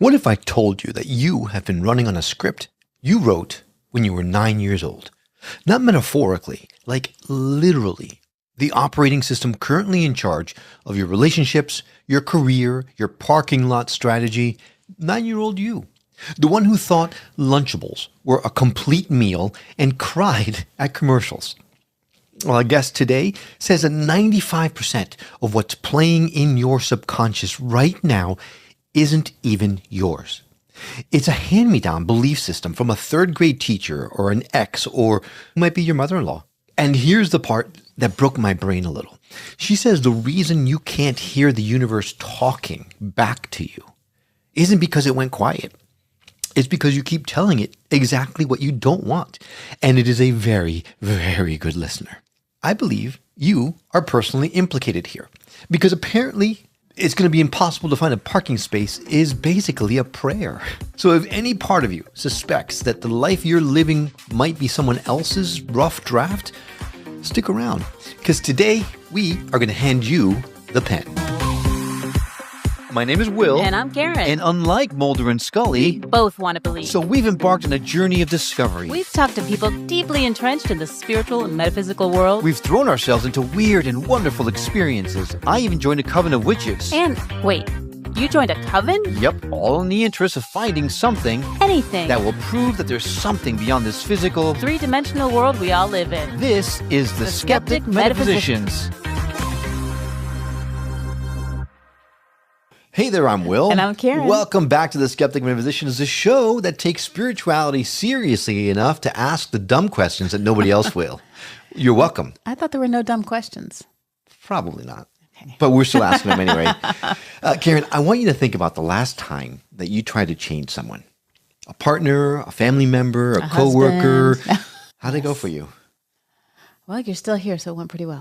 What if I told you that you have been running on a script you wrote when you were 9 years old? Not metaphorically, like literally. The operating system currently in charge of your relationships, your career, your parking lot strategy. 9-year-old you. The one who thought Lunchables were a complete meal and cried at commercials. Well, our guest today says that 95% of what's playing in your subconscious right now isn't even yours. It's a hand-me-down belief system from a third-grade teacher or an ex or might be your mother-in-law. And here's the part that broke my brain a little. She says the reason you can't hear the universe talking back to you isn't because it went quiet. It's because you keep telling it exactly what you don't want. And it is a very, very good listener. I believe you are personally implicated here because apparently it's going to be impossible to find a parking space is basically a prayer. So if any part of you suspects that the life you're living might be someone else's rough draft, stick around because today we are going to hand you the pen. My name is Will. And I'm Karen. And unlike Mulder and Scully, we both want to believe. So we've embarked on a journey of discovery. We've talked to people deeply entrenched in the spiritual and metaphysical world. We've thrown ourselves into weird and wonderful experiences. I even joined a coven of witches. And wait, you joined a coven? Yep, all in the interest of finding something. Anything. That will prove that there's something beyond this physical, three-dimensional world we all live in. This is the Skeptic Metaphysicians. Hey there, I'm Will. And I'm Karen. Welcome back to the Skeptic Metaphysicians, the show that takes spirituality seriously enough to ask the dumb questions that nobody else will. You're welcome. I thought there were no dumb questions. Probably not. Okay. But we're still asking them anyway. Karen, I want you to think about the last time that you tried to change someone. A partner, a family member, a coworker. How'd it go for you? Well, you're still here, so it went pretty well.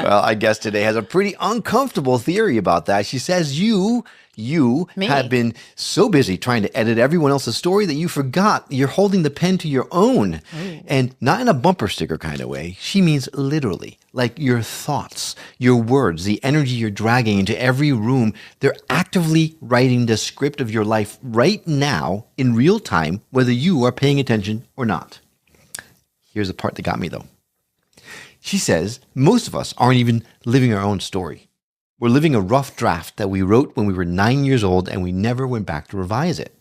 Well, I guess today has a pretty uncomfortable theory about that. She says you have been so busy trying to edit everyone else's story that you forgot you're holding the pen to your own. Ooh. And not in a bumper sticker kind of way. She means literally, like your thoughts, your words, the energy you're dragging into every room. They're actively writing the script of your life right now in real time, whether you are paying attention or not. Here's the part that got me, though. She says most of us aren't even living our own story. We're living a rough draft that we wrote when we were 9 years old and we never went back to revise it.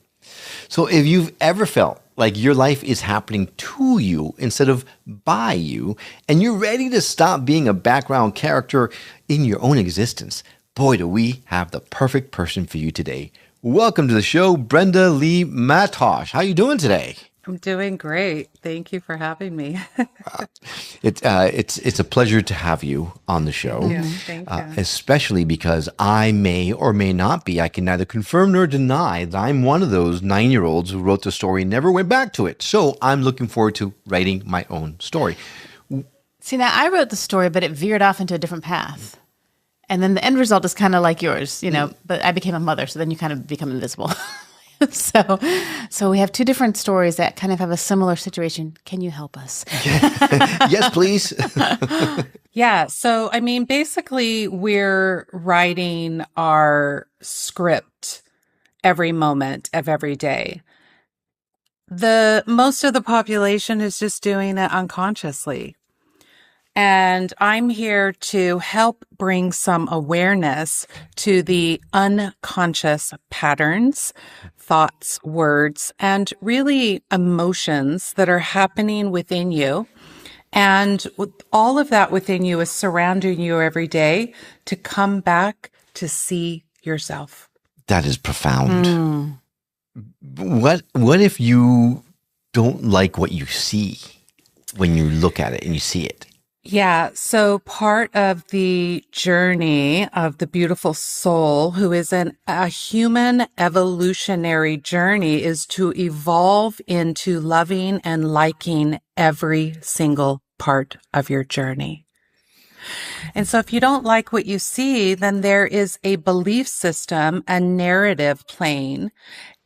So if you've ever felt like your life is happening to you instead of by you, and you're ready to stop being a background character in your own existence, boy, do we have the perfect person for you today. Welcome to the show, Brenda Lee Mattausch. How are you doing today? I'm doing great. Thank you for having me. It's a pleasure to have you on the show. Thank you. Especially because I may or may not be, I can neither confirm nor deny that I'm one of those 9-year-olds who wrote the story and never went back to it. So I'm looking forward to writing my own story. See, now I wrote the story, but it veered off into a different path. And then the end result is kind of like yours, but I became a mother, so then you kind of become invisible. So we have two different stories that kind of have a similar situation. Can you help us? Yes, please. Yeah. So, I mean, basically, we're writing our script every moment of every day. Most of the population is just doing it unconsciously. And I'm here to help bring some awareness to the unconscious patterns, thoughts, words, and really emotions that are happening within you. And all of that within you is surrounding you every day to come back to see yourself. That is profound. What if you don't like what you see when you look at it and you see it? Yeah. So part of the journey of the beautiful soul, who is a human evolutionary journey, is to evolve into loving and liking every single part of your journey. And so if you don't like what you see, then there is a belief system, a narrative playing,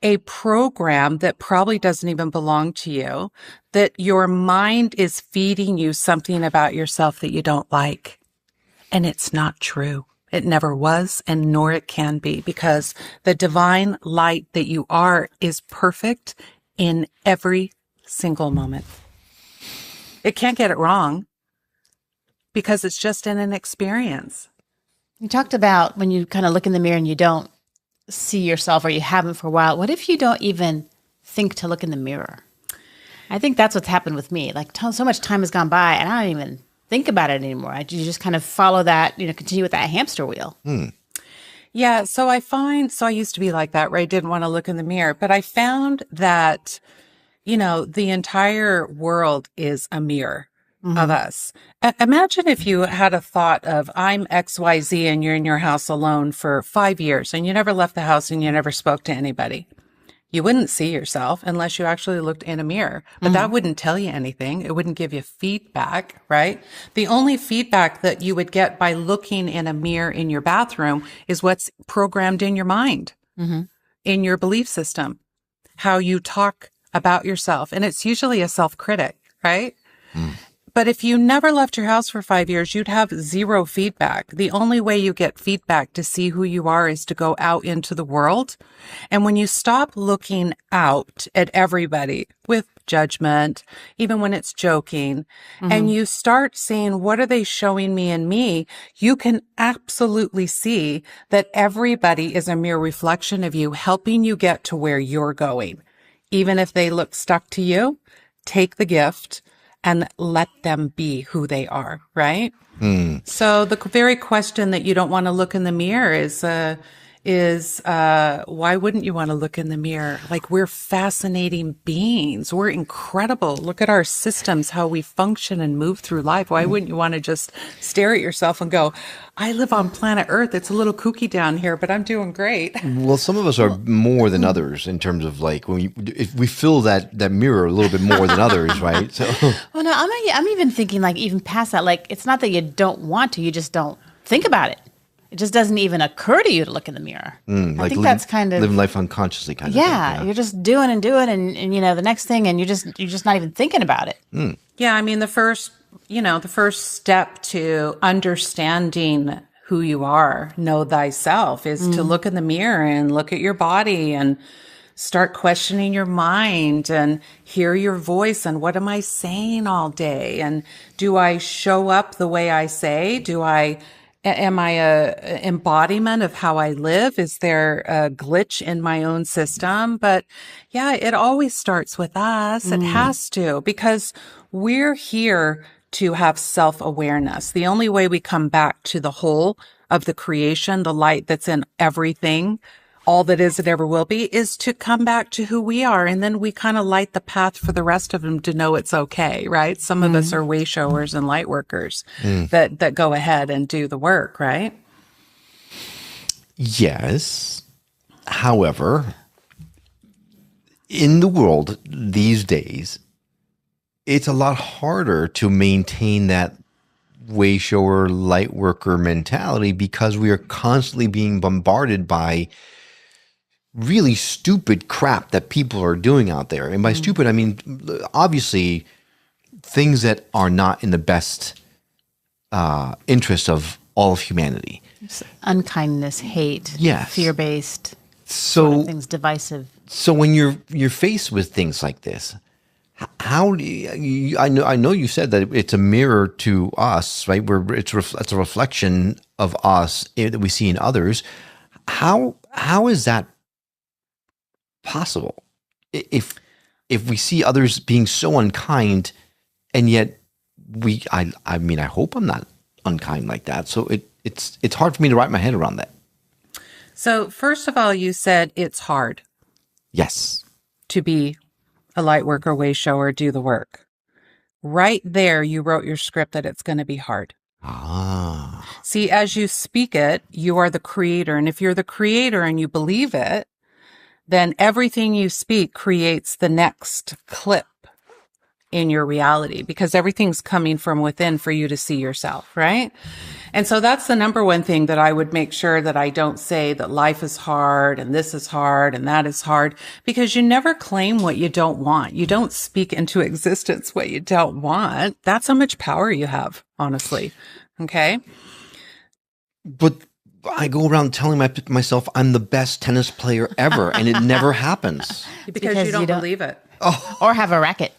a program that probably doesn't even belong to you, that your mind is feeding you something about yourself that you don't like. And it's not true. It never was, and nor it can be, because the divine light that you are is perfect in every single moment. It can't get it wrong because it's just in an experience. You talked about when you kind of look in the mirror and you don't see yourself, or you haven't for a while. What if you don't even think to look in the mirror? I think that's what's happened with me. Like, so much time has gone by and I don't even think about it anymore. You just kind of follow that, continue with that hamster wheel. Yeah. So I used to be like that, where I didn't want to look in the mirror, but I found that, the entire world is a mirror of us. Imagine if you had a thought of, I'm XYZ and you're in your house alone for 5 years and you never left the house and you never spoke to anybody. You wouldn't see yourself unless you actually looked in a mirror, but that wouldn't tell you anything. It wouldn't give you feedback, right? The only feedback that you would get by looking in a mirror in your bathroom is what's programmed in your mind, in your belief system, how you talk about yourself. And it's usually a self-critic, right? But if you never left your house for 5 years, you'd have zero feedback. The only way you get feedback to see who you are is to go out into the world. And when you stop looking out at everybody with judgment, even when it's joking, and you start seeing, what are they showing me in me? You can absolutely see that everybody is a mere reflection of you, helping you get to where you're going. Even if they look stuck to you, take the gift and let them be who they are, right? So the very question that you don't want to look in the mirror is why wouldn't you want to look in the mirror? Like, we're fascinating beings. We're incredible. Look at our systems, how we function and move through life. Why wouldn't you want to just stare at yourself and go, I live on planet Earth. It's a little kooky down here, but I'm doing great. Well, some of us are more than others in terms of, like, if we fill that mirror a little bit more than others, right? So, Well, no, I'm even thinking, like, even past that. Like, it's not that you don't want to, you just don't think about it. It just doesn't even occur to you to look in the mirror. I think that's kind of living life unconsciously, kind of thing. Yeah, you're just doing and the next thing, and you're just not even thinking about it. Yeah, I mean, the first step to understanding who you are, know thyself, is to look in the mirror and look at your body and start questioning your mind and hear your voice and, what am I saying all day? And do I show up the way I say? Am I a embodiment of how I live? Is there a glitch in my own system? But yeah, it always starts with us. It has to, because we're here to have self-awareness. The only way we come back to the whole of the creation, the light that's in everything, all that is and ever will be, is to come back to who we are. And then we kind of light the path for the rest of them to know it's okay, right? Some of us are way showers and light workers that go ahead and do the work, right? Yes. However, in the world these days, it's a lot harder to maintain that way shower, light worker mentality, because we are constantly being bombarded by really stupid crap that people are doing out there. And by stupid, I mean, obviously, things that are not in the best interest of all of humanity. Unkindness, hate, Yes. fear-based, So, things divisive. so when you're faced with things like this, how do you, I know you said that it's a mirror to us, right? Where it's a reflection of us that we see in others. How is that possible? If we see others being so unkind, and yet I mean, I hope I'm not unkind like that. So it's hard for me to wrap my head around that. So first of all, you said it's hard Yes. to be a light worker, way shower, do the work. Right there, you wrote your script that it's going to be hard. Ah. See, as you speak it, you are the creator. And if you're the creator and you believe it, then everything you speak creates the next clip in your reality, because everything's coming from within for you to see yourself, right? And so that's the number one thing that I would make sure that I don't say that life is hard and this is hard and that is hard, because you never claim what you don't want. You don't speak into existence what you don't want. That's how much power you have, honestly. Okay. But I go around telling myself I'm the best tennis player ever, and it never happens. Because you don't believe it. Or have a racket.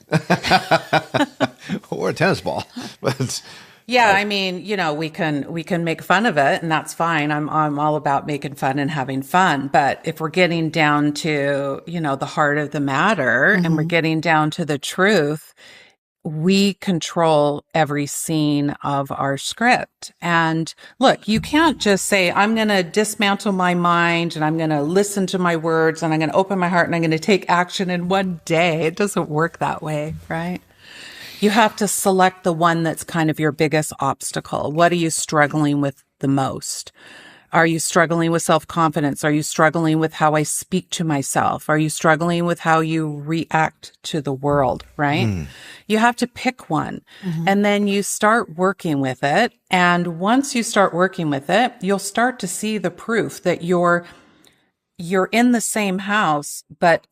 Or a tennis ball. But Yeah, I mean, we can make fun of it, and that's fine. I'm all about making fun and having fun. But if we're getting down to, the heart of the matter, and we're getting down to the truth, we control every scene of our script. And look, you can't just say, I'm going to dismantle my mind and I'm going to listen to my words and I'm going to open my heart and I'm going to take action in one day. It doesn't work that way, right? You have to select the one that's kind of your biggest obstacle. What are you struggling with the most? Are you struggling with self-confidence? Are you struggling with how I speak to myself? Are you struggling with how you react to the world, right? You have to pick one and then you start working with it. And once you start working with it, you'll start to see the proof that you're in the same house, but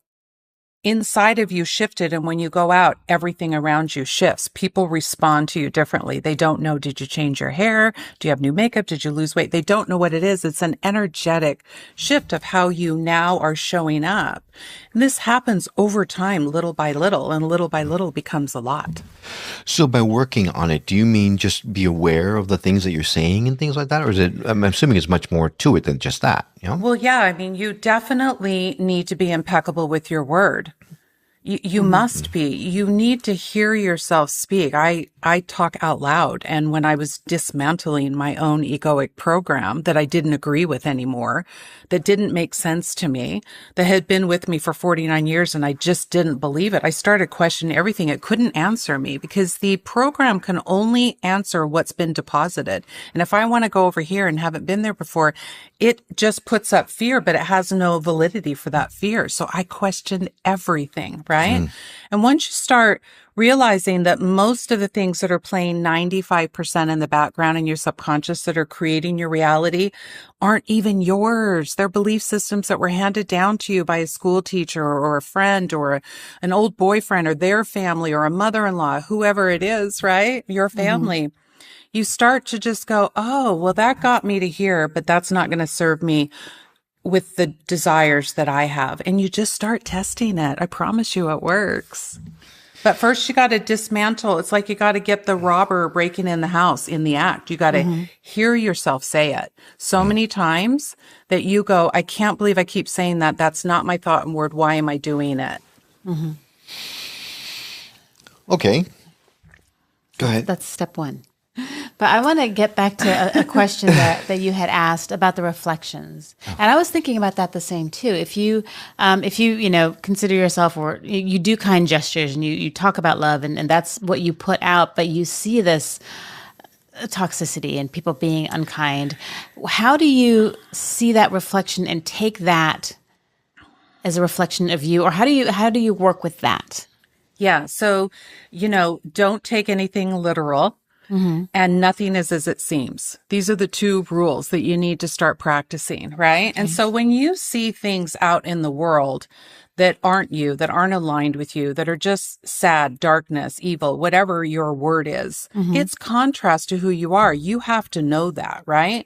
inside of you shifted. And when you go out, everything around you shifts. People respond to you differently. They don't know, did you change your hair? Do you have new makeup? Did you lose weight? They don't know what it is. It's an energetic shift of how you now are showing up. And this happens over time, little by little, and little by little becomes a lot. So by working on it, do you mean just be aware of the things that you're saying and things like that? Or is it, I'm assuming it's much more to it than just that, Well, yeah, I mean, you definitely need to be impeccable with your word. You must be. You need to hear yourself speak. I talk out loud. And when I was dismantling my own egoic program that I didn't agree with anymore, that didn't make sense to me, that had been with me for 49 years and I just didn't believe it, I started questioning everything. It couldn't answer me because the program can only answer what's been deposited. And if I want to go over here and haven't been there before, it just puts up fear, but it has no validity for that fear. So I questioned everything, right? And once you start realizing that most of the things that are playing 95% in the background in your subconscious that are creating your reality aren't even yours. They're belief systems that were handed down to you by a school teacher or a friend or an old boyfriend or their family or a mother-in-law, whoever it is, right? Your family. You start to just go, oh, well, that got me to here, but that's not going to serve me with the desires that I have. And you just start testing it. I promise you it works. But first you got to dismantle. It's like you got to get the robber breaking in the house in the act. You got to hear yourself say it so many times that you go, I can't believe I keep saying that. That's not my thought and word. Why am I doing it? Okay. Go ahead. That's step one. But I want to get back to a question that you had asked about the reflections. And I was thinking about that the same too. If you consider yourself, or you do kind gestures and you talk about love and that's what you put out, but you see this toxicity and people being unkind, how do you see that reflection and take that as a reflection of you? Or how do you work with that? Yeah. So, don't take anything literal. And nothing is as it seems. These are the two rules that you need to start practicing, right? Okay. And so when you see things out in the world that aren't you, that aren't aligned with you, that are just sad, darkness, evil, whatever your word is, it's contrast to who you are. You have to know that, right?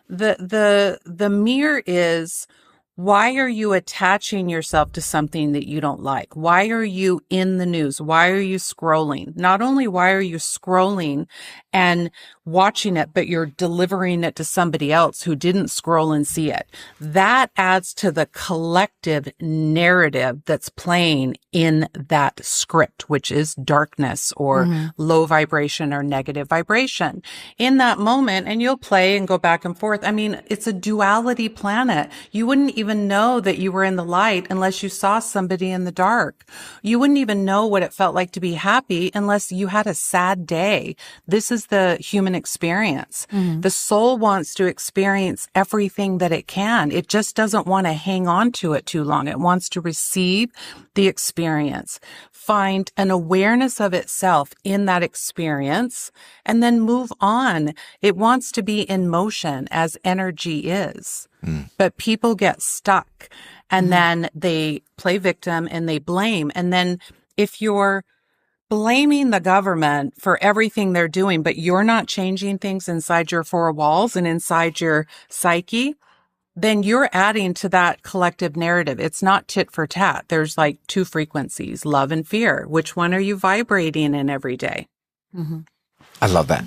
The mirror is, why are you attaching yourself to something that you don't like? Why are you in the news? Why are you scrolling? Not only why are you scrolling and watching it, but you're delivering it to somebody else who didn't scroll and see it. That adds to the collective narrative that's playing in that script, which is darkness or low vibration or negative vibration. In that moment, and you'll play and go back and forth. I mean, it's a duality planet. You wouldn't even know that you were in the light unless you saw somebody in the dark. You wouldn't even know what it felt like to be happy unless you had a sad day. This is the human experience. The soul wants to experience everything that it can. It just doesn't want to hang on to it too long. It wants to receive the experience, find an awareness of itself in that experience, and then move on. It wants to be in motion as energy is. But people get stuck and then they play victim and they blame. And then if you're blaming the government for everything they're doing, but you're not changing things inside your four walls and inside your psyche, then you're adding to that collective narrative. It's not tit for tat. There's like two frequencies, love and fear. Which one are you vibrating in every day? Mm-hmm. I love that.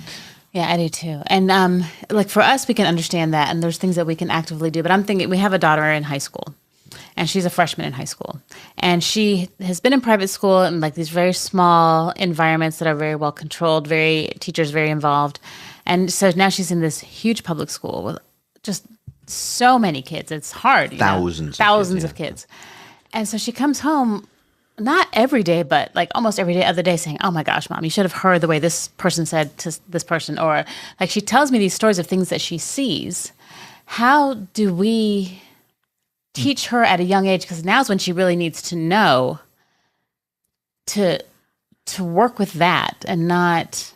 Yeah, I do too. And like for us, we can understand that, and there's things that we can actively do. But I'm thinking, we have a daughter in high school, and she's a freshman in high school, and she has been in private school in like these very small environments that are very well controlled, teachers very involved, and so now she's in this huge public school with just so many kids. It's hard, thousands of kids, and so she comes home. Not every day, but like almost every day, other day, saying, "Oh my gosh, Mom, you should have heard the way this person said to this person," or like she tells me these stories of things that she sees. How do we teach her at a young age? Because now's when she really needs to know to work with that, and not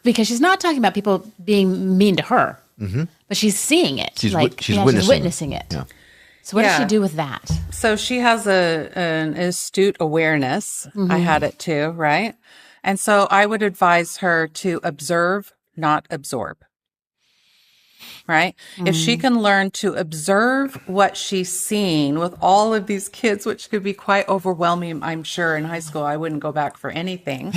because she's not talking about people being mean to her, but she's seeing it. She's she's witnessing it. Yeah. So what does she do with that? So she has an astute awareness. I had it too, right? And so I would advise her to observe, not absorb. Right? If she can learn to observe what she's seeing with all of these kids, which could be quite overwhelming, I'm sure in high school, I wouldn't go back for anything.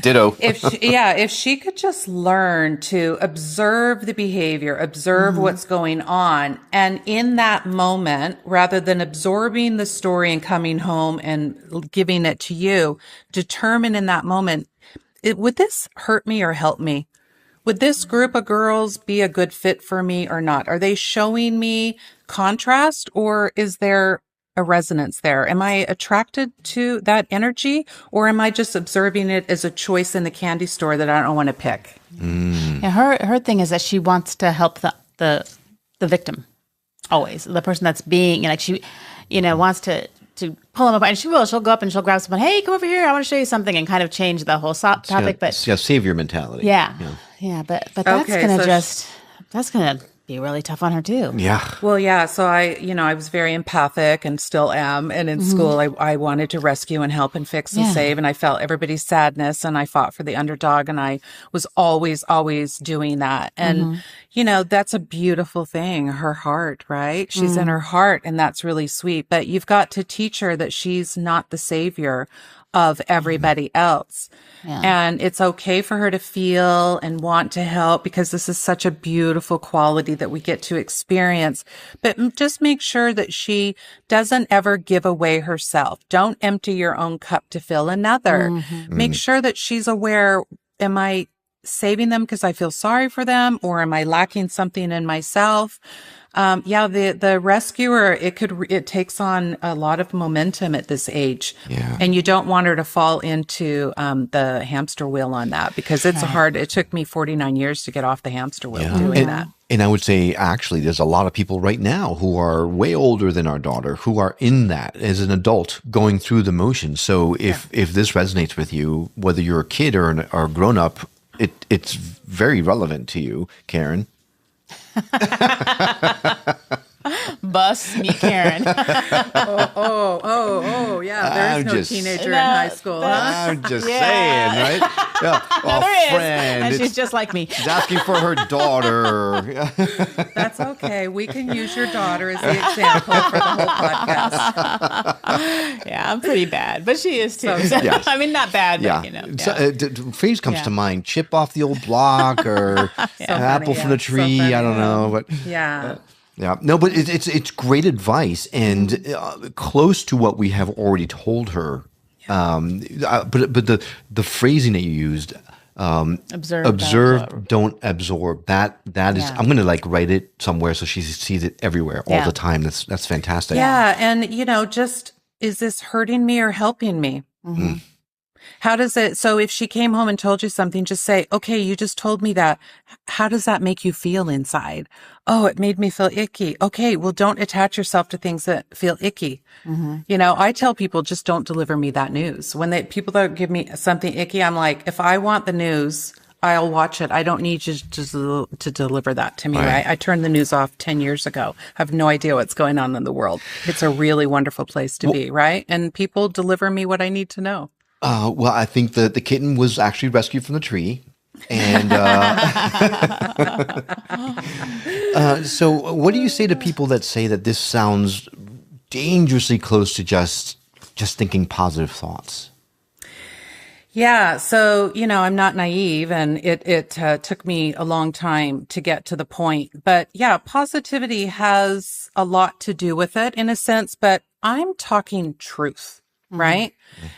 Ditto. If she could just learn to observe the behavior, observe what's going on. And in that moment, rather than absorbing the story and coming home and giving it to you, determine in that moment, would this hurt me or help me? Would this group of girls be a good fit for me or not? Are they showing me contrast, or is there a resonance there? Am I attracted to that energy, or am I just observing it as a choice in the candy store that I don't want to pick? Yeah, her thing is that she wants to help the victim, always the person that's being like she, wants to pull them apart, and she will. She'll go up and she'll grab someone. Hey, come over here. I want to show you something, and kind of change the whole topic. But savior mentality. Yeah. But that's that's gonna be really tough on her too. Yeah. Well, yeah. So I was very empathic and still am. And in school, I wanted to rescue and help and fix and save. And I felt everybody's sadness, and I fought for the underdog, and I was always doing that. And, that's a beautiful thing. Her heart, right? She's in her heart, and that's really sweet. But you've got to teach her that she's not the savior of everybody else. Yeah. And it's okay for her to feel and want to help, because this is such a beautiful quality that we get to experience. But just make sure that she doesn't ever give away herself. Don't empty your own cup to fill another. Make sure that she's aware, am I saving them because I feel sorry for them, or am I lacking something in myself? The rescuer, it takes on a lot of momentum at this age. Yeah. And you don't want her to fall into, the hamster wheel on that, because it's hard. It took me 49 years to get off the hamster wheel doing that. And I would say, actually, there's a lot of people right now who are way older than our daughter who are in that as an adult, going through the motions. So if this resonates with you, whether you're a kid or a grown up, it's very relevant to you, Karen. Bus me, Karen. Yeah. There's no teenager in high school. Huh? I'm just saying, right? Yeah. No, there friend. And she's just like me. She's asking for her daughter. That's okay. We can use your daughter as the example for the whole podcast. Yeah, I'm pretty bad, but she is too. Yes. I mean, not bad, but The phrase comes to mind: chip off the old block, or apple from the tree. I don't know, but yeah, no, but it's great advice, and close to what we have already told her. But the phrasing that you used, observe, don't absorb. That is, I'm going to write it somewhere so she sees it everywhere all the time. That's fantastic. Yeah, and just, is this hurting me or helping me? How does it, so if she came home and told you something, just say, okay, you just told me that. How does that make you feel inside? Oh, it made me feel icky. Okay, well, don't attach yourself to things that feel icky. I tell people, just don't deliver me that news. When people that give me something icky, I'm like, if I want the news, I'll watch it. I don't need you to deliver that to me, right? I turned the news off 10 years ago. I have no idea what's going on in the world. It's a really wonderful place to be, right? And people deliver me what I need to know. Well, I think the kitten was actually rescued from the tree. And so what do you say to people that say that this sounds dangerously close to just thinking positive thoughts? Yeah. So, I'm not naive, and it took me a long time to get to the point. But yeah, positivity has a lot to do with it in a sense, but I'm talking truth, right?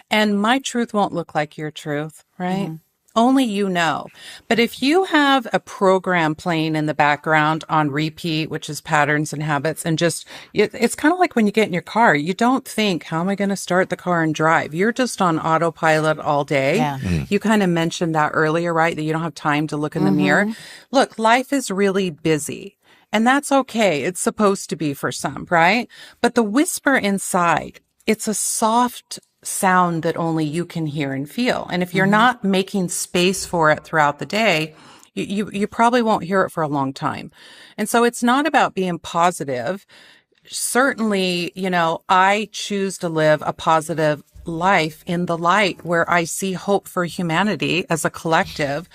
And my truth won't look like your truth, right? Only you know. But if you have a program playing in the background on repeat, which is patterns and habits, and it's kind of like when you get in your car, you don't think, how am I going to start the car and drive? You're just on autopilot all day. Yeah. You kind of mentioned that earlier, right? That you don't have time to look in the mirror. Look, life is really busy. And that's okay. It's supposed to be for some, right? But the whisper inside, it's a soft sound that only you can hear and feel. And if you're not making space for it throughout the day, you probably won't hear it for a long time. And so it's not about being positive. Certainly, I choose to live a positive life in the light where I see hope for humanity as a collective.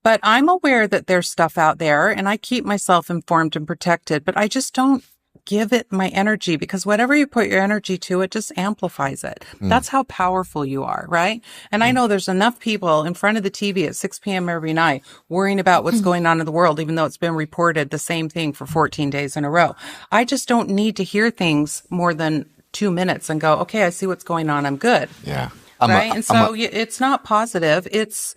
But I'm aware that there's stuff out there, and I keep myself informed and protected, but I just don't give it my energy, because whatever you put your energy to, it just amplifies it. That's how powerful you are, right? And I know there's enough people in front of the TV at 6 p.m. every night worrying about what's going on in the world, even though it's been reported the same thing for 14 days in a row. I just don't need to hear things more than 2 minutes and go, okay, I see what's going on. I'm good. Yeah. Right. And so it's not positive. It's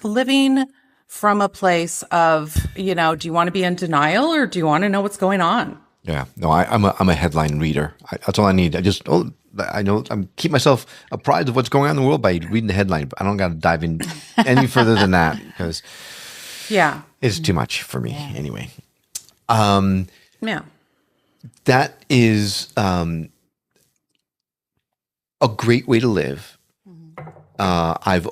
living from a place of, do you want to be in denial, or do you want to know what's going on? Yeah, no, I'm a headline reader. That's all I need. I know I'm keep myself apprised of what's going on in the world by reading the headline. But I don't got to dive in any further than that, because it's too much for me anyway. Yeah, that is a great way to live. I've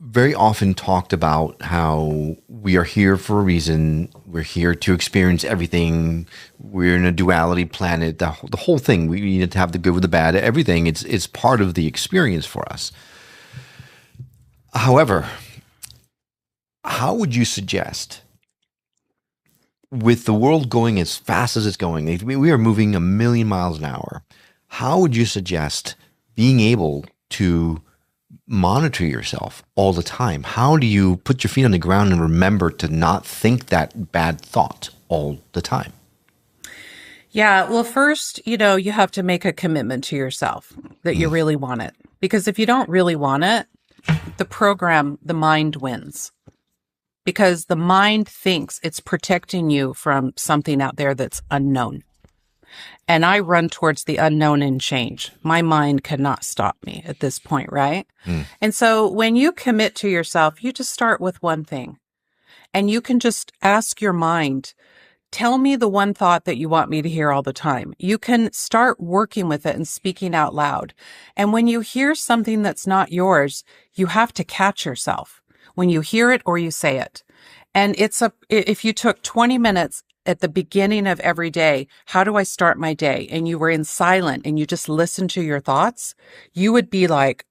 very often talked about how we are here for a reason. We're here to experience everything. We're in a duality planet. The whole thing. We need to have the good with the bad. Everything. It's part of the experience for us. However, how would you suggest, with the world going as fast as it's going, we are moving 1,000,000 miles an hour, how would you suggest being able to monitor yourself all the time? How do you put your feet on the ground and remember to not think that bad thought all the time? Yeah. Well, first, you have to make a commitment to yourself that you really want it. Because if you don't really want it, the mind wins. Because the mind thinks it's protecting you from something out there that's unknown. And I run towards the unknown and change. My mind cannot stop me at this point, right? And so when you commit to yourself, you just start with one thing. And you can just ask your mind, tell me the one thought that you want me to hear all the time. You can start working with it and speaking out loud. And when you hear something that's not yours, you have to catch yourself when you hear it or you say it. And if you took 20 minutes at the beginning of every day, how do I start my day? And you were in silent and you just listened to your thoughts, you would be like,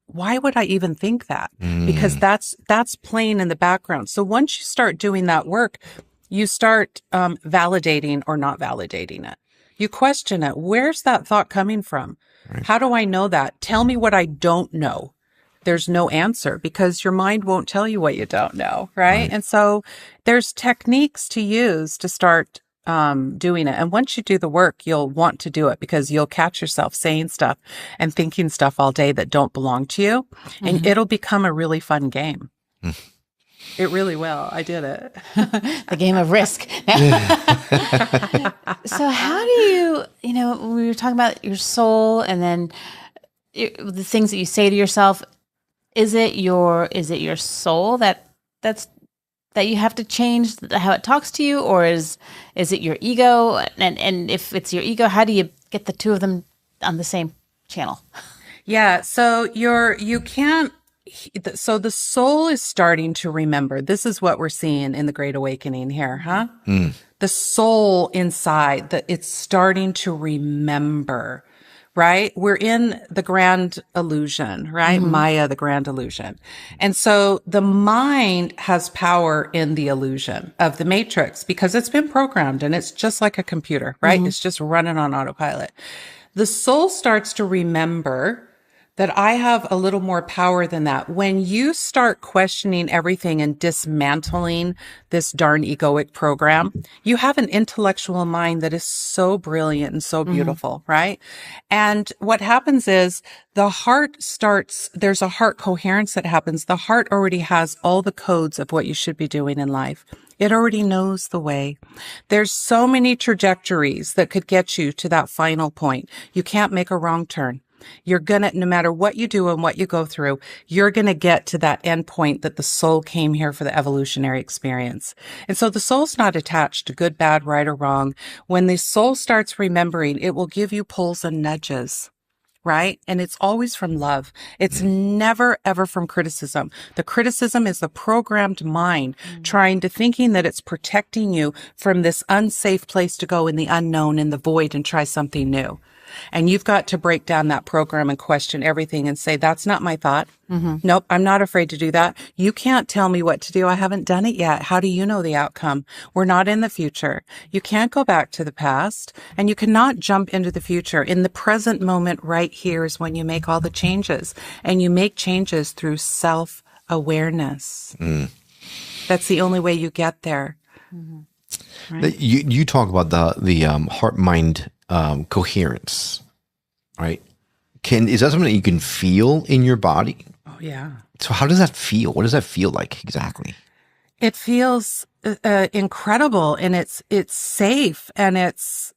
why would I even think that? Because that's playing in the background. So once you start doing that work, you start validating or not validating it. You question it. Where's that thought coming from? Right. How do I know that? Tell me what I don't know. There's no answer, because your mind won't tell you what you don't know, right? And so there's techniques to use to start doing it. And once you do the work, you'll want to do it, because you'll catch yourself saying stuff and thinking stuff all day that don't belong to you. And it'll become a really fun game. It really will. I did it. The game of Risk. So how do you, when we were talking about your soul and then the things that you say to yourself, is it your soul that you have to change how it talks to you, or is it your ego? And if it's your ego, how do you get the two of them on the same channel? Yeah. So so the soul is starting to remember. This is what we're seeing in the Great Awakening here, huh? The soul inside, it's starting to remember right? We're in the grand illusion, right? Maya, the grand illusion. And so the mind has power in the illusion of the matrix because it's been programmed and it's just like a computer, right? It's just running on autopilot. The soul starts to remember that I have a little more power than that. When you start questioning everything and dismantling this darn egoic program, you have an intellectual mind that is so brilliant and so beautiful, right? And what happens is there's a heart coherence that happens. The heart already has all the codes of what you should be doing in life. It already knows the way. There's so many trajectories that could get you to that final point. You can't make a wrong turn. You're gonna, no matter what you do and what you go through, you're gonna get to that end point that the soul came here for the evolutionary experience. And so the soul's not attached to good, bad, right, or wrong. When the soul starts remembering, it will give you pulls and nudges, right? And it's always from love. It's never, ever from criticism. The criticism is the programmed mind thinking that it's protecting you from this unsafe place to go in the unknown, in the void, and try something new. And you've got to break down that program and question everything and say, that's not my thought. Nope, I'm not afraid to do that. You can't tell me what to do. I haven't done it yet. How do you know the outcome? We're not in the future. You can't go back to the past and you cannot jump into the future. In the present moment right here is when you make all the changes, and you make changes through self-awareness. That's the only way you get there. Right? You talk about the heart-mind coherence, right? Is that something that you can feel in your body? Oh, yeah. So how does that feel? What does that feel like exactly? It feels incredible, and it's safe, and it's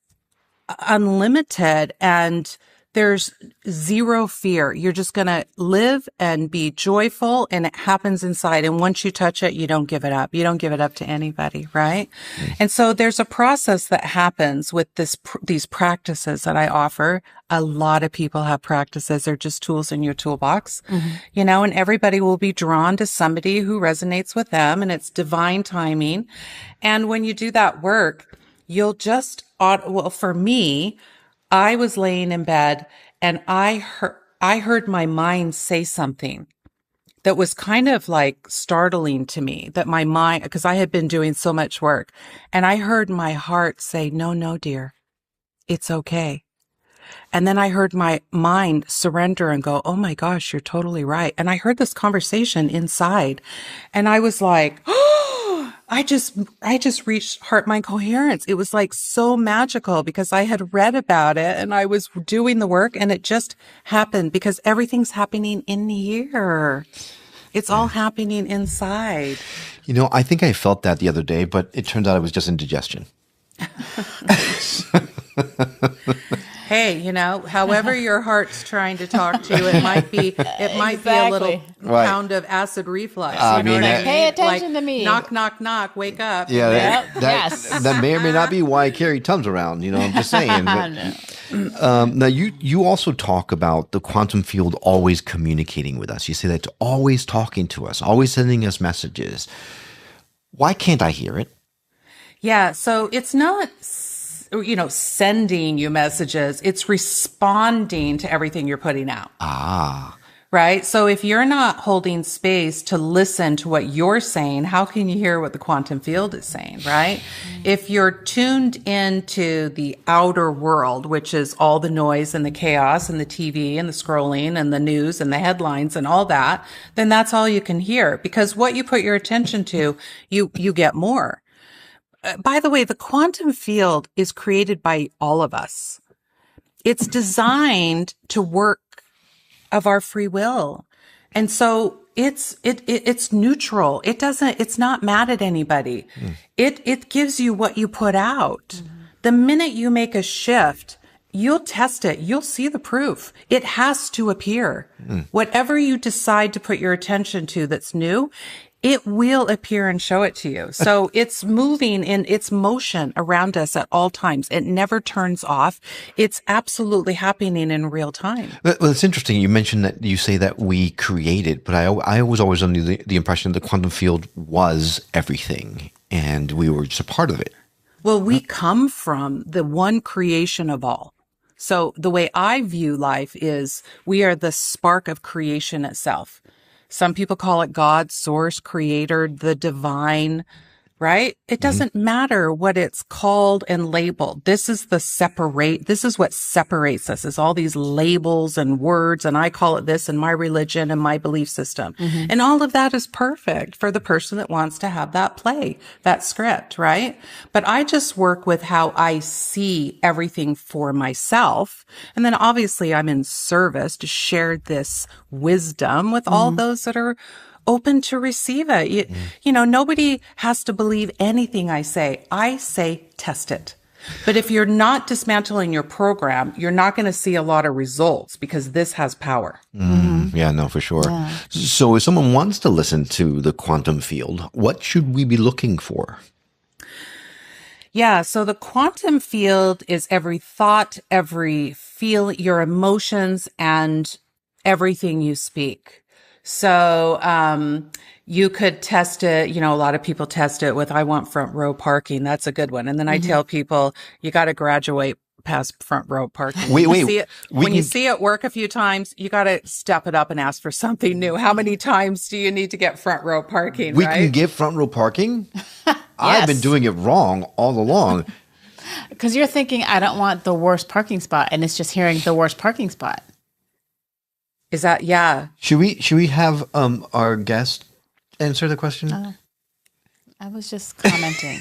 unlimited, and there's zero fear. You're just going to live and be joyful, and it happens inside. And once you touch it, you don't give it up. You don't give it up to anybody, right? And so there's a process that happens with these practices that I offer. A lot of people have practices. They're just tools in your toolbox, you know, and everybody will be drawn to somebody who resonates with them, and it's divine timing. And when you do that work, you'll just, well, for me, I was laying in bed and I heard my mind say something that was kind of like startling to me, that my mind, because I had been doing so much work, and I heard my heart say, no, dear, it's okay. And then I heard my mind surrender and go, oh my gosh, you're totally right. And I heard this conversation inside, and I was like, oh, I just reached heart-mind coherence. It was like so magical because I had read about it and I was doing the work, and it just happened because everything's happening in here. It's all happening inside. You know, I think I felt that the other day, but it turns out it was just indigestion. Hey, you know, however your heart's trying to talk to you, it might be a little pound of acid reflux. I mean, pay attention to me. Knock, knock, knock, wake up. Yeah, that may or may not be why I carry Tums around. You know, I'm just saying. But, now, you also talk about the quantum field always communicating with us. You say that it's always talking to us, always sending us messages. Why can't I hear it? Yeah, so it's not, you know, sending you messages. It's responding to everything you're putting out. Right? So if you're not holding space to listen to what you're saying, how can you hear what the quantum field is saying, right? If you're tuned into the outer world, which is all the noise and the chaos and the TV and the scrolling and the news and the headlines and all that, then that's all you can hear, because what you put your attention to, you get more. By the way, the quantum field is created by all of us. It's designed to work of our free will. And so it's neutral. It's not mad at anybody. It gives you what you put out. The minute you make a shift, you'll test it. You'll see the proof. It has to appear. Whatever you decide to put your attention to that's new, it will appear and show it to you. So it's moving in its motion around us at all times. It never turns off. It's absolutely happening in real time. Well, it's interesting. You mentioned that you say that we created, but I was always under the impression that the quantum field was everything and we were just a part of it. Well, we come from the one creation of all. So the way I view life is we are the spark of creation itself. Some people call it God, source, creator, the divine, right? It doesn't matter what it's called and labeled. This is what separates us, is all these labels and words. And I call it this in my religion and my belief system. And all of that is perfect for the person that wants to have that play, that script, right? But I just work with how I see everything for myself. And then obviously I'm in service to share this wisdom with all those that are open to receive it. You know, nobody has to believe anything I say. I say test it. But if you're not dismantling your program, you're not going to see a lot of results because this has power. Yeah, no, for sure. Yeah. So if someone wants to listen to the quantum field, what should we be looking for? Yeah, so the quantum field is every thought, every feel, your emotions, and everything you speak. So, you could test it. You know, a lot of people test it with, I want front row parking. That's a good one. And then I tell people, you got to graduate past front row parking. When you see it work a few times, you got to step it up and ask for something new. How many times do you need to get front row parking? We can get front row parking? I've been doing it wrong all along. Because you're thinking, I don't want the worst parking spot. And it's just hearing the worst parking spot. Is that, yeah. Should we have our guest answer the question? I was just commenting.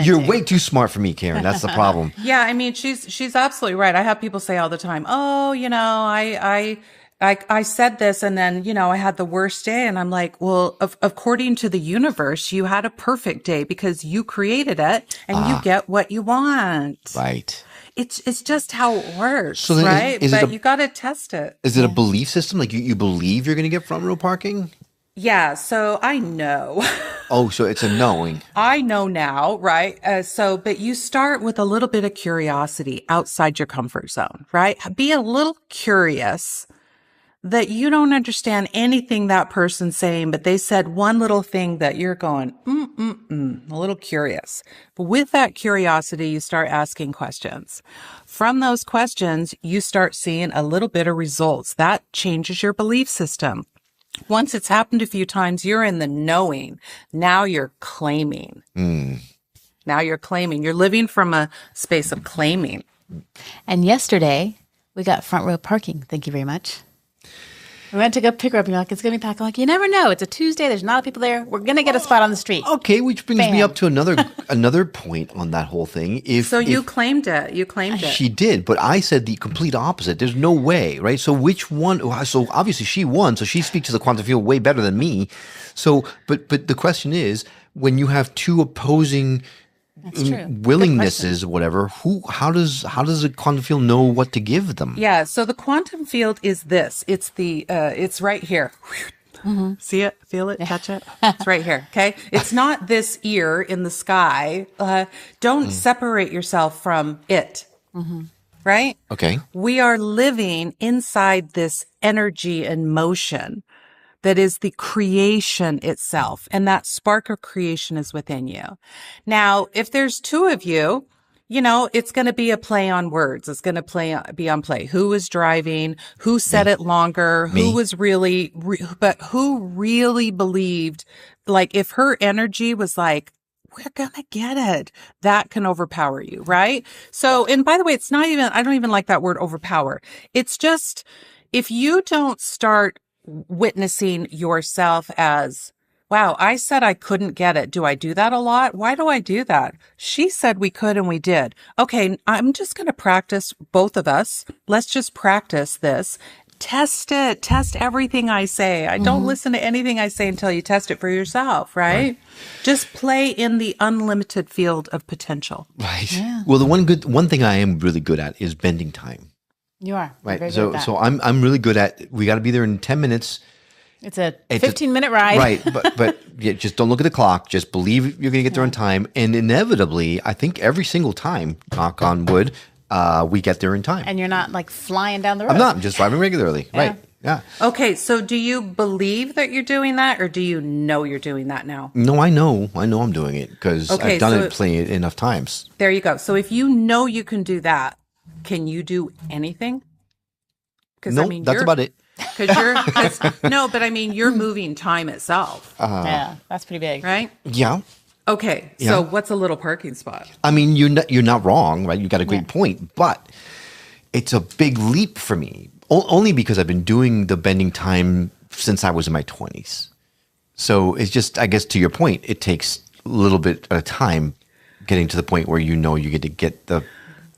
You're way too smart for me, Karen. That's the problem. Yeah, I mean, she's absolutely right. I have people say all the time, oh, you know, I said this and then, you know, I had the worst day. And I'm like, well, according to the universe, you had a perfect day because you created it and you get what you want. Right. It's just how it works, so then right? But you got to test it. Is it a belief system? Like you believe you're going to get front row parking? Yeah. So I know. Oh, so it's a knowing. I know now, right? But you start with a little bit of curiosity outside your comfort zone, right? Be a little curious that you don't understand anything that person's saying, but they said one little thing that you're going, a little curious. But with that curiosity, you start asking questions. From those questions, you start seeing a little bit of results. That changes your belief system. Once it's happened a few times, you're in the knowing. Now you're claiming. Now you're claiming. You're living from a space of claiming. And yesterday, we got front row parking. Thank you very much. We went to go pick her up, and you're like, it's going to be packed. I'm like, you never know. It's a Tuesday. There's not a lot of people there. We're going to get a spot on the street. Okay, which brings me up to another point on that whole thing. You claimed it. You claimed it. She did, but I said the complete opposite. There's no way, right? So which one? So obviously she won, so she speaks to the quantum field way better than me. So, but the question is, when you have two opposing willingnesses or whatever, how does the quantum field know what to give them? Yeah, so the quantum field is this. It's it's right here. See it, feel it, touch it. It's right here. Okay. It's not this ear in the sky. Don't separate yourself from it. Right? Okay. We are living inside this energy and motion that is the creation itself. And that spark of creation is within you. Now, if there's two of you, you know, it's going to be a play on words. It's going to be on play. Who was driving? Who said it longer? Me. Who was really, but who really believed, like if her energy was like, we're going to get it, that can overpower you, right? So, and by the way, it's not even, I don't even like that word overpower. It's just, if you don't start witnessing yourself as, wow, I said I couldn't get it. Do I do that a lot? Why do I do that? She said we could and we did. Okay, I'm just going to practice, both of us. Let's just practice this. Test it. Test everything I say. I don't listen to anything I say until you test it for yourself, right? Just play in the unlimited field of potential. Right. Yeah. Well, the one thing I am really good at is bending time. You are. Right. So I'm really good at, we got to be there in 10 minutes. It's a 15-minute ride. Right. But yeah, just don't look at the clock. Just believe you're going to get there on time. And inevitably, I think every single time, knock on wood, we get there in time. And you're not like flying down the road. I'm not. I'm just driving regularly. Yeah. Right. Yeah. Okay. So do you believe that you're doing that, or do you know you're doing that now? No, I know. I'm doing it because I've done it plenty enough times. There you go. So if you know you can do that, can you do anything? Because No, that's about it. No, but I mean, you're moving time itself, Yeah, that's pretty big. right? Yeah. Okay, Yeah. so what's a little parking spot? I mean, you're not wrong, right? You got a great point, but it's a big leap for me, only because I've been doing the bending time since I was in my 20s. So it's just, I guess, to your point, it takes a little bit of time getting to the point where you get to get the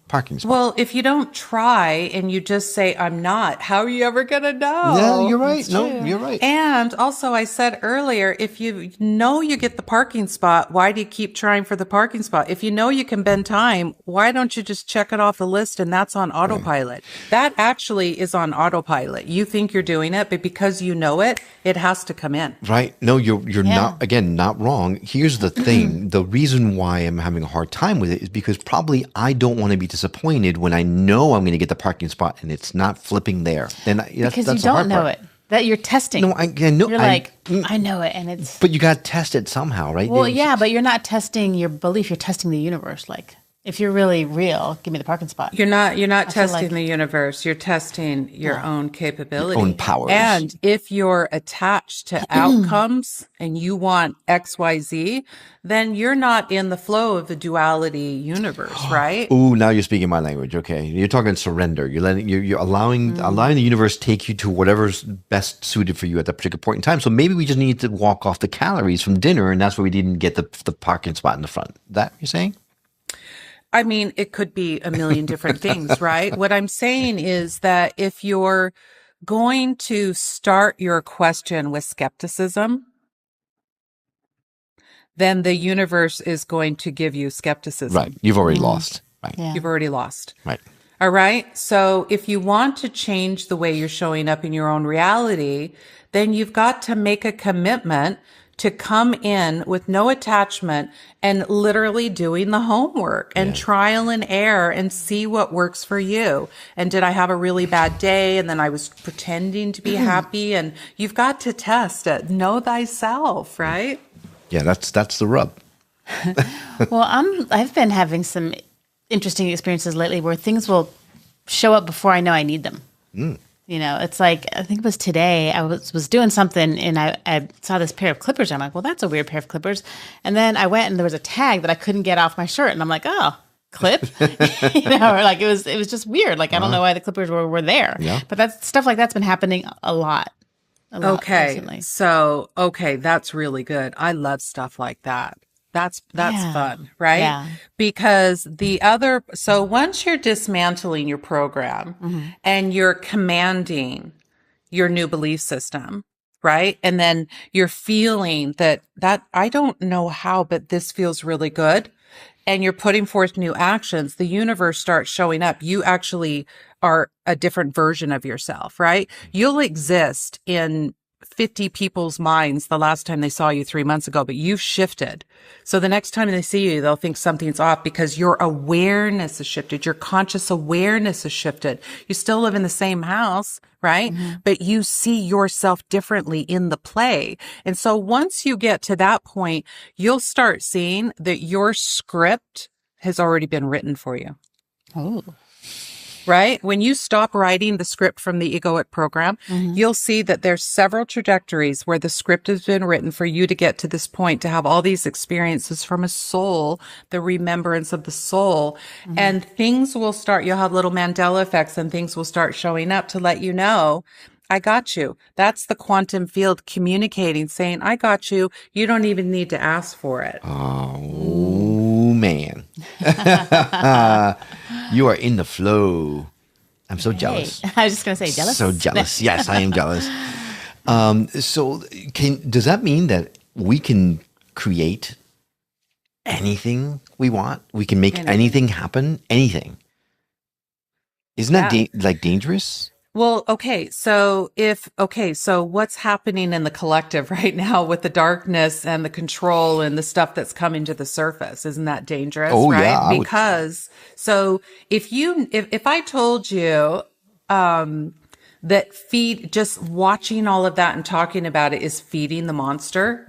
parking spot. Well, if you don't try and you just say, I'm not, how are you ever going to know? Yeah, you're right. No, you're right. And also, I said earlier, if you know you get the parking spot, why do you keep trying for the parking spot? If you know you can bend time, why don't you just check it off the list and that's on autopilot? That actually is on autopilot. You think you're doing it, but because you know it, it has to come in. Right. No, you're not wrong. Here's the thing. The reason why I'm having a hard time with it is because probably I don't want to be disappointed when I know I'm going to get the parking spot and it's not flipping there. Then Because that's you don't the hard know part. it. That you're testing. No, I know. You're like, I know it, and it's. But you got to test it somehow, right? Well, yeah, but you're not testing your belief. You're testing the universe. Like, if you're really real, give me the parking spot. You're not testing like- the universe. You're testing your own capability. Your own powers. And if you're attached to outcomes and you want XYZ, then you're not in the flow of the duality universe, right? Ooh, now you're speaking my language. Okay, you're talking surrender. You're allowing the universe take you to whatever's best suited for you at that particular point in time. So maybe we just need to walk off the calories from dinner, and that's why we didn't get the parking spot in the front. That you're saying? I mean, it could be a million different things, right? What I'm saying is that if you're going to start your question with skepticism, then the universe is going to give you skepticism. Right. You've already lost. Right. Yeah. You've already lost. Right. All right. So if you want to change the way you're showing up in your own reality, then you've got to make a commitment to come in with no attachment and literally doing the homework and trial and error and see what works for you. And did I have a really bad day? And then I was pretending to be happy, and you've got to test it. Know thyself, right? Yeah, that's the rub. Well, I've been having some interesting experiences lately where things will show up before I know I need them. You know, it's like, I think it was today, I was doing something and I saw this pair of clippers. I'm like, well, that's a weird pair of clippers. And then I went and there was a tag that I couldn't get off my shirt. And I'm like, oh, clip? You know, or like it was just weird. Like, I don't know why the clippers were there. Yeah. But that's stuff like that's been happening a lot Okay. recently. So, okay. That's really good. I love stuff like that. That's Yeah. fun, right? Yeah. Because so once you're dismantling your program and you're commanding your new belief system, right? And then you're feeling that I don't know how, but this feels really good. And you're putting forth new actions, the universe starts showing up. You actually are a different version of yourself, right? You'll exist in 50 people's minds the last time they saw you 3 months ago, but you've shifted. So the next time they see you, they'll think something's off because your awareness has shifted. Your conscious awareness has shifted. You still live in the same house, right? But you see yourself differently in the play. And so once you get to that point, you'll start seeing that your script has already been written for you. Oh. Right? When you stop writing the script from the egoic program, you'll see that there's several trajectories where the script has been written for you to get to this point, to have all these experiences from a soul, the remembrance of the soul. And things will start, you'll have little Mandela effects and things will start showing up to let you know, I got you. That's the quantum field communicating, saying, I got you. You don't even need to ask for it. Oh, man. You are in the flow. I'm so jealous. Hey, I was just going to say jealous. So jealous. Yes, I am jealous. So does that mean that we can create anything we want? We can make anything happen? Anything? Isn't that dangerous? Well, okay. So what's happening in the collective right now with the darkness and the control and the stuff that's coming to the surface? Isn't that dangerous? Oh, right? yeah. Because so if I told you, that just watching all of that and talking about it is feeding the monster,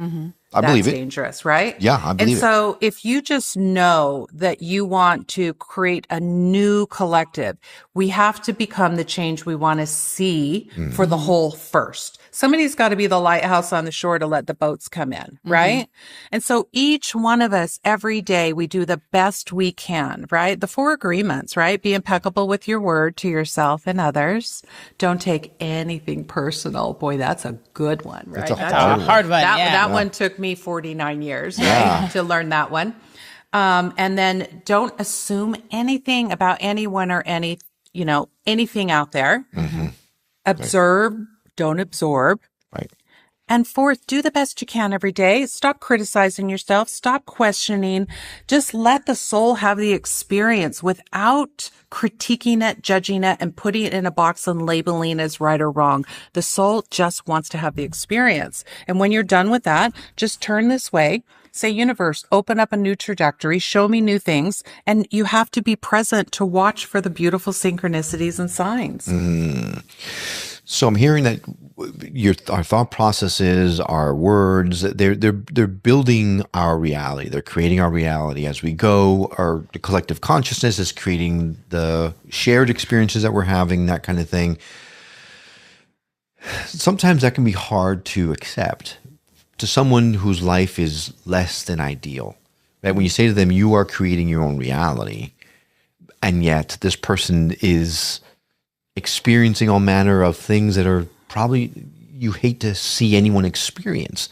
I believe that's it. dangerous, right? Yeah, I believe And so if you just know that you want to create a new collective, we have to become the change we want to see for the whole first. Somebody's got to be the lighthouse on the shore to let the boats come in, right? And so each one of us every day, we do the best we can, right? The 4 agreements, right? Be impeccable with your word to yourself and others. Don't take anything personal. Boy, that's a good one, right? That's a hard one. That one took me 49 years, right, to learn that one. And then don't assume anything about anyone or anything out there. Observe, don't absorb. Right. And 4th, do the best you can every day. Stop criticizing yourself. Stop questioning. Just let the soul have the experience without critiquing it, judging it, and putting it in a box and labeling as right or wrong. The soul just wants to have the experience. And when you're done with that, just turn this way. Say, universe, open up a new trajectory, show me new things. And you have to be present to watch for the beautiful synchronicities and signs. So I'm hearing that our thought processes, our words, they're building our reality. They're creating our reality as we go. The collective consciousness is creating the shared experiences that we're having, that kind of thing. Sometimes that can be hard to accept to someone whose life is less than ideal. Right? When you say to them, you are creating your own reality, and yet this person is experiencing all manner of things that are probably you hate to see anyone experience.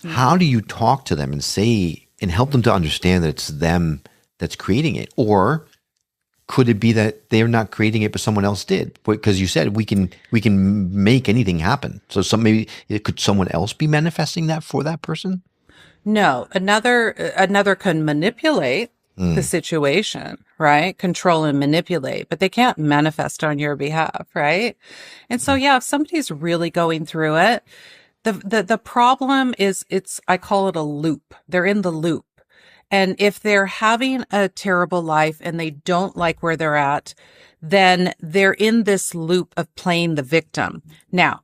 How do you talk to them and say and help them to understand that it's them that's creating it? Or could it be that they're not creating it, but someone else did? Because you said we can make anything happen. So could someone else be manifesting that for that person? No, another can manipulate the situation, right? Control and manipulate, but they can't manifest on your behalf, right? And so, yeah, if somebody's really going through it, the problem is I call it a loop. They're in the loop. And if they're having a terrible life and they don't like where they're at, then they're in this loop of playing the victim. Now,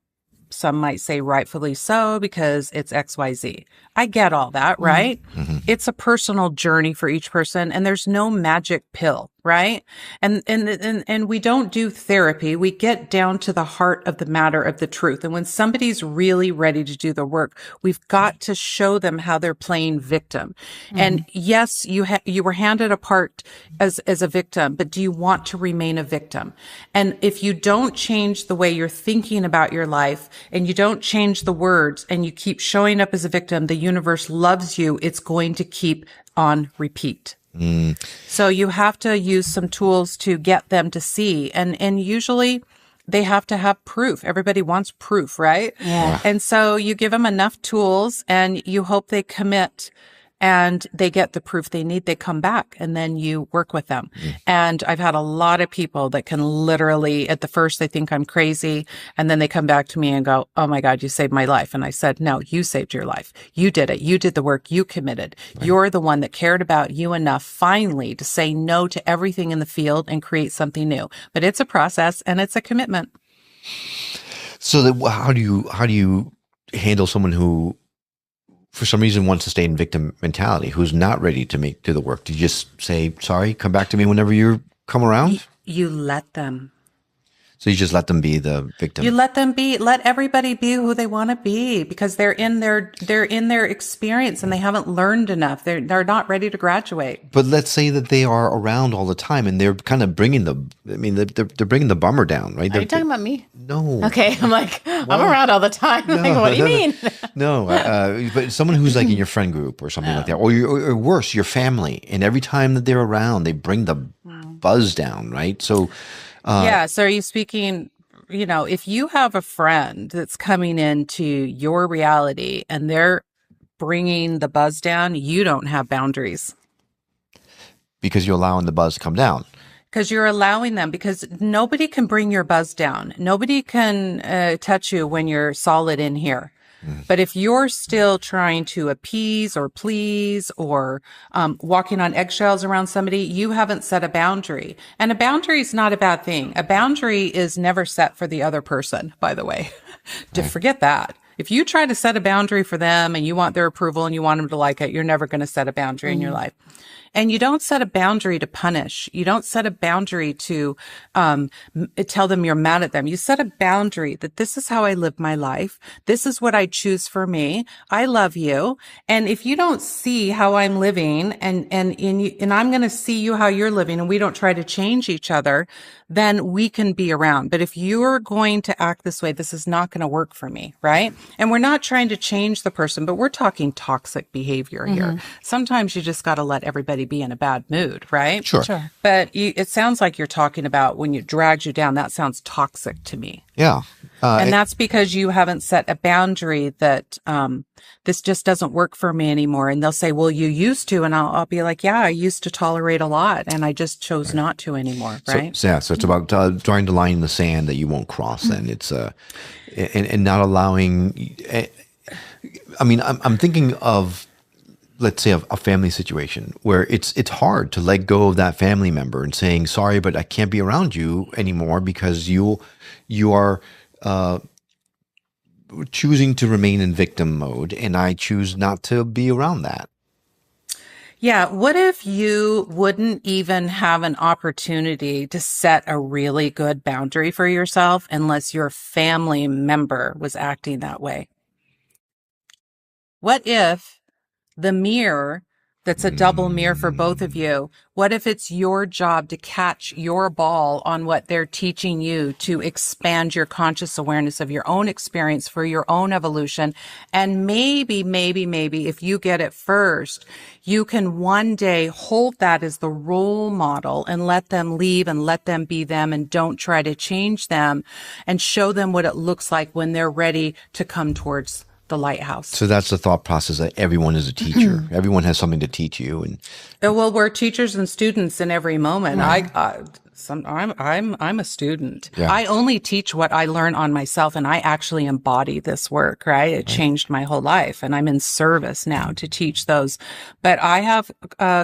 some might say rightfully so because it's XYZ. I get all that, right? It's a personal journey for each person, and there's no magic pill, right? And we don't do therapy. We get down to the heart of the matter of the truth. And when somebody's really ready to do the work, we've got to show them how they're playing victim. And yes, you were handed a part as a victim, but do you want to remain a victim? And if you don't change the way you're thinking about your life and you don't change the words and you keep showing up as a victim, the universe loves you. It's going to keep on repeat. So you have to use some tools to get them to see. And usually they have to have proof. Everybody wants proof, right? Yeah. And so you give them enough tools and you hope they commit and they get the proof they need. They come back and then you work with them. And I've had a lot of people that can literally, at the first, they think I'm crazy. And then they come back to me and go, oh my God, you saved my life. And I said, no, you saved your life. You did it. You did the work. You committed. Right. You're the one that cared about you enough finally to say no to everything in the field and create something new. But it's a process and it's a commitment. So how do you handle someone who, for some reason, wants to stay in victim mentality, who's not ready to do the work? Do you just say, sorry, come back to me whenever you come around? You let them. So you just let them be the victim. You let everybody be who they want to be because they're in their experience and they haven't learned enough. They're not ready to graduate. But let's say that they are around all the time and they're kind of bringing they're bringing the bummer down, right? Are you talking about me? No. Okay, I'm like, I'm around all the time. No, Like, what do you mean? No, but someone who's like in your friend group or something like that, or worse, your family, and every time that they're around, they bring the buzz down, right? So. So are you speaking, if you have a friend that's coming into your reality and they're bringing the buzz down, you don't have boundaries. Because you're allowing the buzz to come down. Because you're allowing them, because nobody can bring your buzz down. Nobody can touch you when you're solid in here. But if you're still trying to appease or please or walking on eggshells around somebody, you haven't set a boundary. And a boundary is not a bad thing. A boundary is never set for the other person, by the way. To forget that. If you try to set a boundary for them and you want their approval and you want them to like it, you're never going to set a boundary in your life. And you don't set a boundary to punish. You don't set a boundary to tell them you're mad at them. You set a boundary that this is how I live my life. This is what I choose for me. I love you. And if you don't see how I'm living and I'm going to see you how you're living and we don't try to change each other, then we can be around. But if you're going to act this way, this is not going to work for me, right? And we're not trying to change the person, but we're talking toxic behavior here. Sometimes you just got to let everybody be in a bad mood, right? Sure. But it sounds like you're talking about when it drags you down. That sounds toxic to me. Yeah. And that's because you haven't set a boundary that this just doesn't work for me anymore. And they'll say, well, you used to. And I'll be like, yeah, I used to tolerate a lot. And I just chose not to anymore, right? So it's about drawing the line in the sand that you won't cross. And it's and not allowing. I mean, I'm thinking of, let's say, a family situation where it's hard to let go of that family member and saying, sorry, but I can't be around you anymore because you are choosing to remain in victim mode, and I choose not to be around that. Yeah. What if you wouldn't even have an opportunity to set a really good boundary for yourself unless your family member was acting that way? What if the mirror that's a double mirror for both of you, what if it's your job to catch your ball on what they're teaching you to expand your conscious awareness of your own experience for your own evolution? And maybe if you get it first, you can one day hold that as the role model and let them leave and let them be them and don't try to change them and show them what it looks like when they're ready to come towards the lighthouse. So that's the thought process, that everyone is a teacher. Everyone has something to teach you. And well, we're teachers and students in every moment. I'm a student. Yeah. I only teach what I learn on myself, and I actually embody this work, right? It changed my whole life, and I'm in service now to teach those. But I have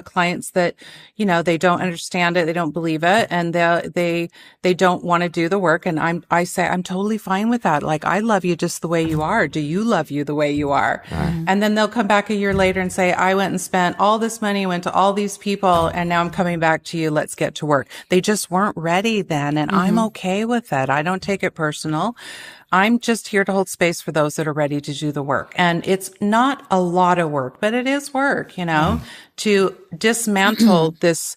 clients that, they don't understand it, they don't believe it, and they don't want to do the work. And I say I'm totally fine with that. Like, I love you just the way you are. Do you love you the way you are? And then they'll come back a year later and say, I went and spent all this money, went to all these people, and now I'm coming back to you. Let's get to work. They just weren't ready then. And I'm okay with that. I don't take it personal. I'm just here to hold space for those that are ready to do the work. And it's not a lot of work, but it is work, to dismantle this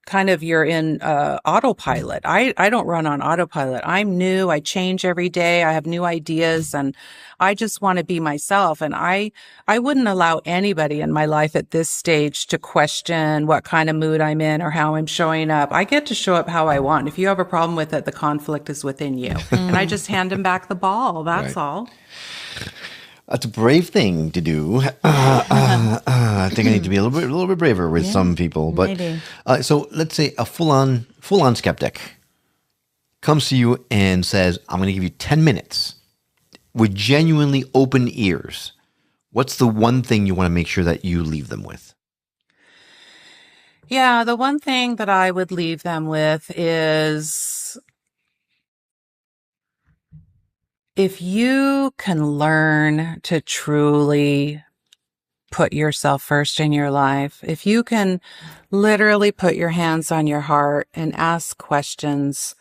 kind of, you're in autopilot. I don't run on autopilot. I'm new. I change every day. I have new ideas, and I just want to be myself. And I wouldn't allow anybody in my life at this stage to question what kind of mood I'm in or how I'm showing up. I get to show up how I want. If you have a problem with it, the conflict is within you. And I just hand them back the ball. That's all. That's a brave thing to do. I think I need to be a little bit braver with some people. But so let's say a full-on skeptic comes to you and says, "I'm going to give you 10 minutes with genuinely open ears." What's the one thing you want to make sure that you leave them with? Yeah, the one thing that I would leave them with is, if you can learn to truly put yourself first in your life, if you can literally put your hands on your heart and ask questions,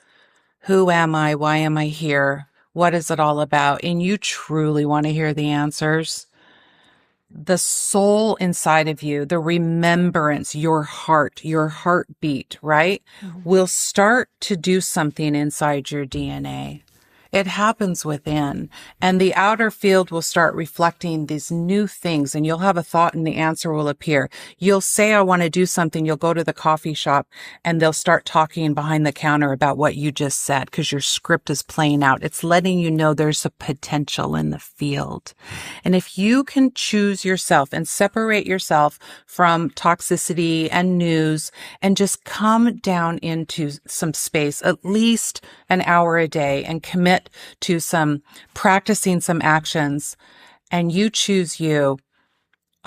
who am I? Why am I here? What is it all about? And you truly want to hear the answers, the soul inside of you, the remembrance, your heart, your heartbeat, right, will start to do something inside your DNA. It happens within, and the outer field will start reflecting these new things, and you'll have a thought and the answer will appear. You'll say, I want to do something. You'll go to the coffee shop and they'll start talking behind the counter about what you just said, because your script is playing out. It's letting you know there's a potential in the field. And if you can choose yourself and separate yourself from toxicity and news and just come down into some space, at least an hour a day, and commit to some practicing some actions, and you choose you,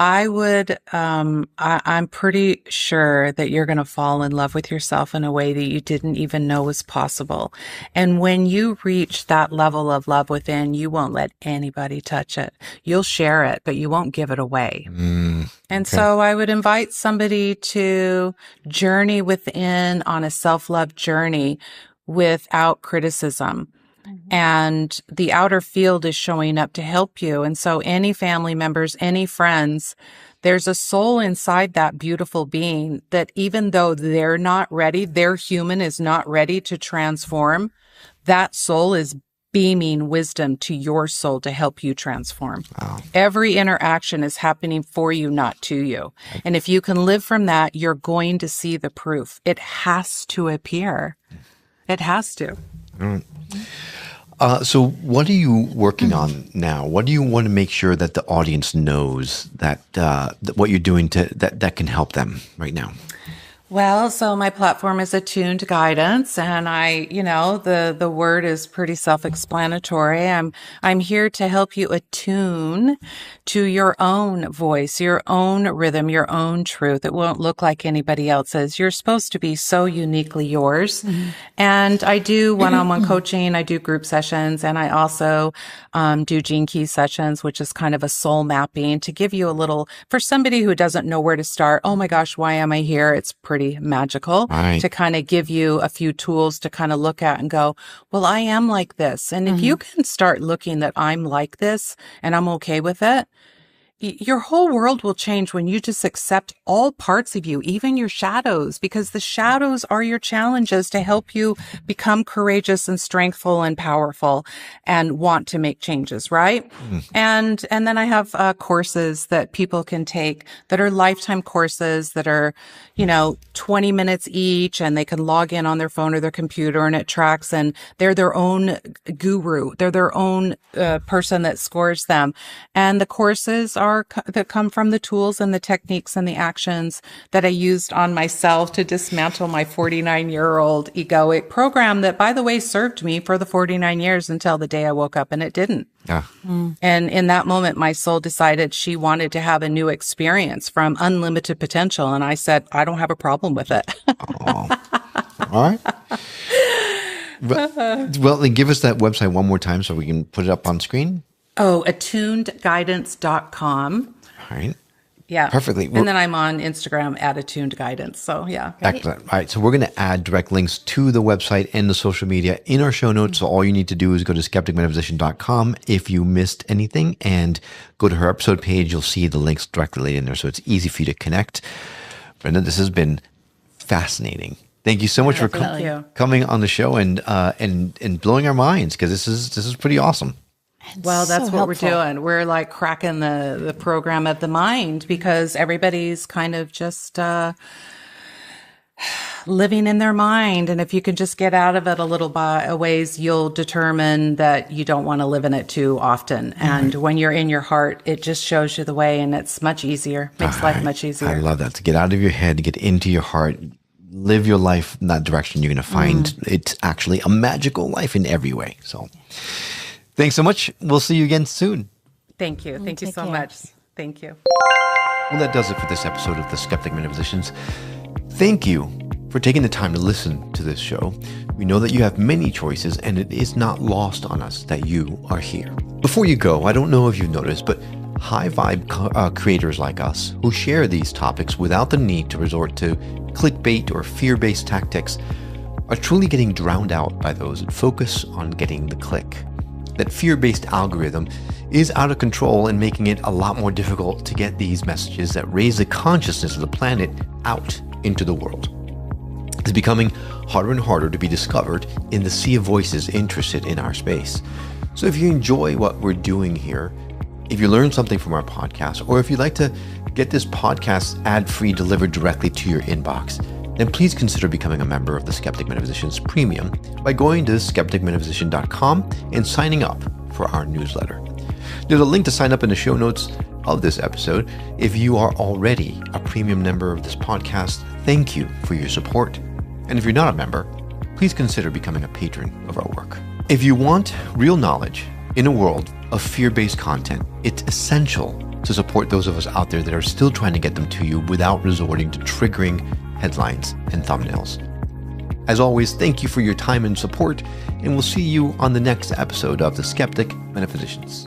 I would, I'm pretty sure that you're going to fall in love with yourself in a way that you didn't even know was possible. And when you reach that level of love within, you won't let anybody touch it. You'll share it, but you won't give it away. And so I would invite somebody to journey within on a self-love journey without criticism. And the outer field is showing up to help you. And so any family members, any friends, there's a soul inside that beautiful being that even though they're not ready, their human is not ready to transform, that soul is beaming wisdom to your soul to help you transform. Wow. Every interaction is happening for you, not to you. And if you can live from that, you're going to see the proof. It has to appear. It has to. So what are you working on now? What do you want to make sure that the audience knows that what you're doing that can help them right now? Well, so my platform is attuned guidance, and the word is pretty self-explanatory. I'm here to help you attune to your own voice, your own rhythm, your own truth. It won't look like anybody else's. You're supposed to be so uniquely yours. And I do one-on-one coaching. I do group sessions, and I also do gene key sessions, which is kind of a soul mapping to give you a little, for somebody who doesn't know where to start. Oh my gosh, why am I here? It's pretty magical to kind of give you a few tools to kind of look at and go, well, I am like this. And if you can start looking that I'm like this and I'm okay with it, your whole world will change when you just accept all parts of you, even your shadows, because the shadows are your challenges to help you become courageous and strengthful and powerful and want to make changes, right? And then I have courses that people can take that are lifetime courses that are, 20 minutes each, and they can log in on their phone or their computer, and it tracks, and they're their own guru. They're their own person that scores them. And the courses that come from the tools and the techniques and the actions that I used on myself to dismantle my 49-year-old egoic program that, by the way, served me for the 49 years until the day I woke up and it didn't. Yeah. And in that moment, my soul decided she wanted to have a new experience from unlimited potential. And I said, I don't have a problem with it. All right. Well, then give us that website one more time so we can put it up on screen. Oh, attunedguidance.com. All right. Yeah. Perfectly. And then I'm on Instagram at attuned guidance. So yeah. Excellent. All right. So we're going to add direct links to the website and the social media in our show notes. So all you need to do is go to skepticmetaphysician.com if you missed anything and go to her episode page. You'll see the links directly in there. So it's easy for you to connect. Brenda, this has been fascinating. Thank you so much for coming on the show and blowing our minds, because this is pretty awesome. Well, that's what we're doing. We're like cracking the program at the mind, because everybody's kind of just living in their mind. And if you can just get out of it a little a ways, you'll determine that you don't want to live in it too often. And when you're in your heart, it just shows you the way, and it's much easier. Makes life much easier. I love that. To get out of your head, to get into your heart, live your life in that direction. You're going to find it's actually a magical life in every way. So thanks so much. We'll see you again soon. Thank you. Thank you so much. Thank you. Well, that does it for this episode of the Skeptic Metaphysicians. Thank you for taking the time to listen to this show. We know that you have many choices, and it is not lost on us that you are here. Before you go, I don't know if you've noticed, but high vibe creators like us who share these topics without the need to resort to clickbait or fear-based tactics are truly getting drowned out by those that focus on getting the click. That fear-based algorithm is out of control and making it a lot more difficult to get these messages that raise the consciousness of the planet out into the world. It's becoming harder and harder to be discovered in the sea of voices interested in our space. So if you enjoy what we're doing here, if you learn something from our podcast, or if you'd like to get this podcast ad-free delivered directly to your inbox, then please consider becoming a member of the Skeptic Metaphysicians Premium by going to skepticmetaphysician.com and signing up for our newsletter. There's a link to sign up in the show notes of this episode. If you are already a premium member of this podcast, thank you for your support. And if you're not a member, please consider becoming a patron of our work. If you want real knowledge in a world of fear-based content, it's essential to support those of us out there that are still trying to get them to you without resorting to triggering headlines and thumbnails. As always, thank you for your time and support, and we'll see you on the next episode of the Skeptic Metaphysicians.